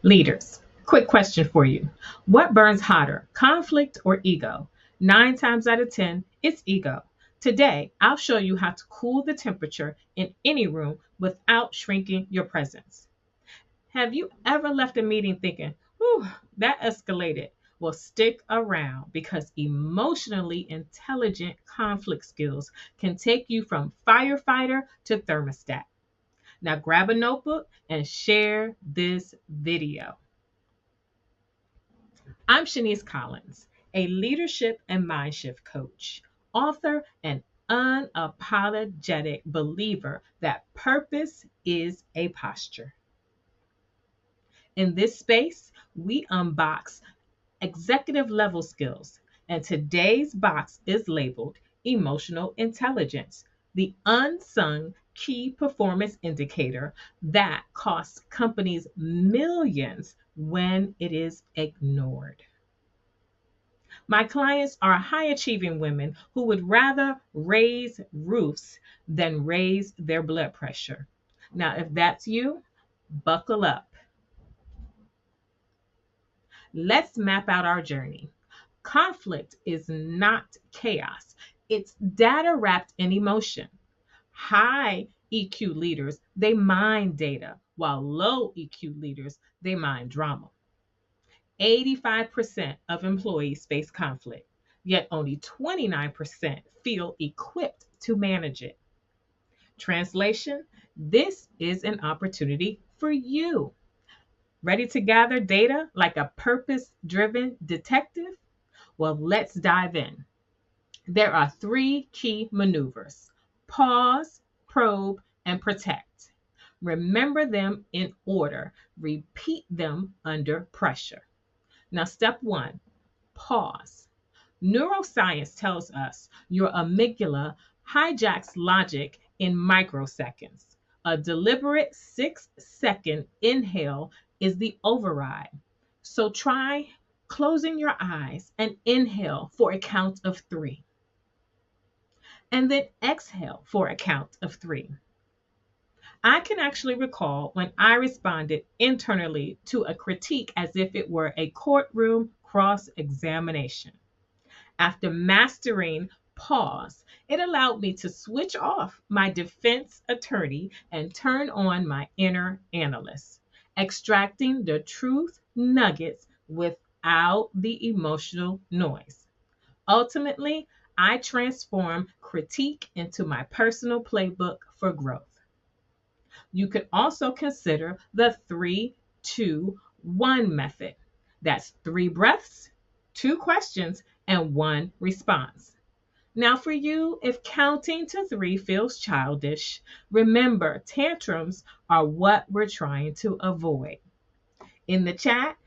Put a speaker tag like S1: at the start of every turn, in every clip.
S1: Leaders, quick question for you. What burns hotter, conflict or ego? 9 times out of 10, it's ego. Today, I'll show you how to cool the temperature in any room without shrinking your presence. Have you ever left a meeting thinking, whew, that escalated? Well, stick around because emotionally intelligent conflict skills can take you from firefighter to thermostat. Now grab a notebook and share this video. I'm Shanice Collins, a leadership and Mindshift coach, author, and unapologetic believer that purpose is a posture. In this space, we unbox executive level skills, and today's box is labeled emotional intelligence, the unsung key performance indicator that costs companies millions when it is ignored. My clients are high achieving women who would rather raise roofs than raise their blood pressure. Now, if that's you, buckle up. Let's map out our journey. Conflict is not chaos, it's data wrapped in emotion. High EQ leaders, they mine data, while low EQ leaders, they mine drama. 85% of employees face conflict, yet only 29% feel equipped to manage it. Translation: this is an opportunity for you. Ready to gather data like a purpose-driven detective? Well, let's dive in. There are 3 key maneuvers: pause, probe, and protect. Remember them in order. Repeat them under pressure. Now, step 1, pause. Neuroscience tells us your amygdala hijacks logic in microseconds. A deliberate 6-second inhale is the override. So try closing your eyes and inhale for a count of 3. And then exhale for a count of 3. I can actually recall when I responded internally to a critique as if it were a courtroom cross-examination. After mastering pause, it allowed me to switch off my defense attorney and turn on my inner analyst, extracting the truth nuggets without the emotional noise. Ultimately, I transform critique into my personal playbook for growth. You could also consider the 3-2-1 method. That's 3 breaths, 2 questions, and 1 response. Now, for you, if counting to 3 feels childish, remember tantrums are what we're trying to avoid. In the chat,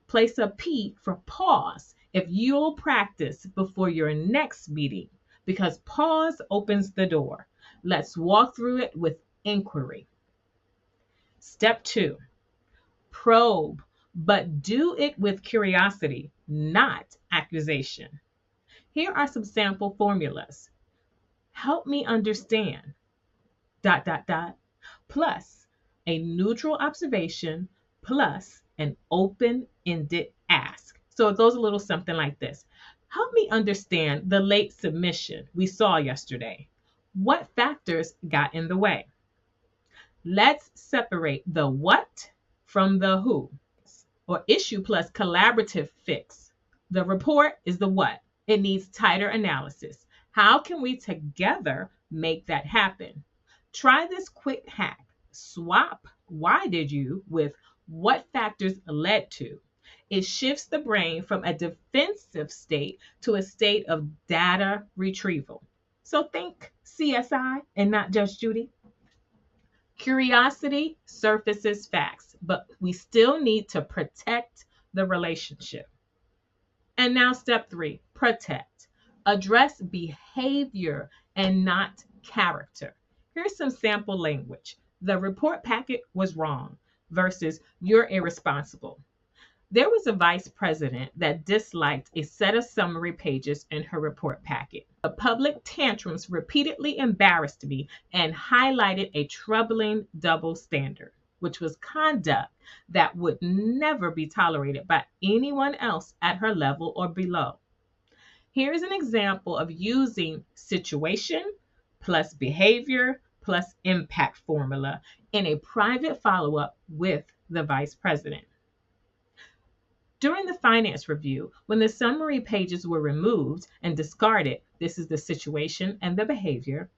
S1: place a P for pause if you'll practice before your next meeting, because pause opens the door. Let's walk through it with inquiry. Step 2, probe, but do it with curiosity, not accusation. Here are some sample formulas. Help me understand, ... plus a neutral observation plus an open-ended ask. So it goes a little something like this. Help me understand the late submission we saw yesterday. What factors got in the way? Let's separate the what from the who, or issue plus collaborative fix. The report is the what. It needs tighter analysis. How can we together make that happen? Try this quick hack. Swap why did you with what factors led to. It shifts the brain from a defensive state to a state of data retrieval. So think CSI and not Judge Judy. Curiosity surfaces facts, but we still need to protect the relationship. And now step 3, protect. Address behavior and not character. Here's some sample language. The report packet was wrong versus you're irresponsible. There was a vice president that disliked a set of summary pages in her report packet. The public tantrums repeatedly embarrassed me and highlighted a troubling double standard. which was conduct that would never be tolerated by anyone else at her level or below. Here's an example of using situation plus behavior plus impact formula in a private follow-up with the vice president. During the finance review, when the summary pages were removed and discarded, this is the situation and the behavior,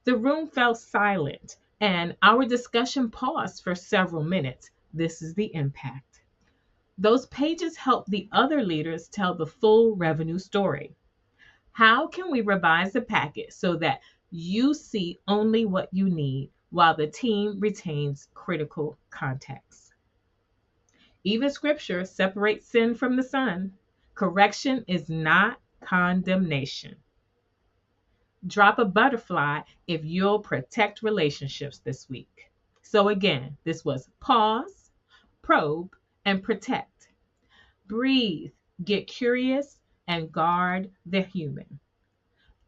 S1: the room fell silent and our discussion paused for several minutes. This is the impact. Those pages help the other leaders tell the full revenue story. How can we revise the packet so that you see only what you need while the team retains critical context? Even scripture separates sin from the son. Correction is not condemnation. Drop a butterfly if you'll protect relationships this week. So again, this was pause, probe, and protect. Breathe, get curious, and guard the human.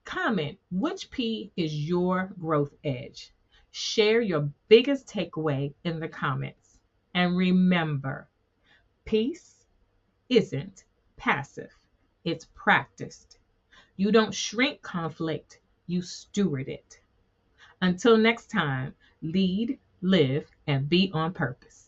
S1: Comment which P is your growth edge. Share your biggest takeaway in the comments. And remember, peace isn't passive, it's practiced. You don't shrink conflict, you steward it. Until next time, lead, live, and be on purpose.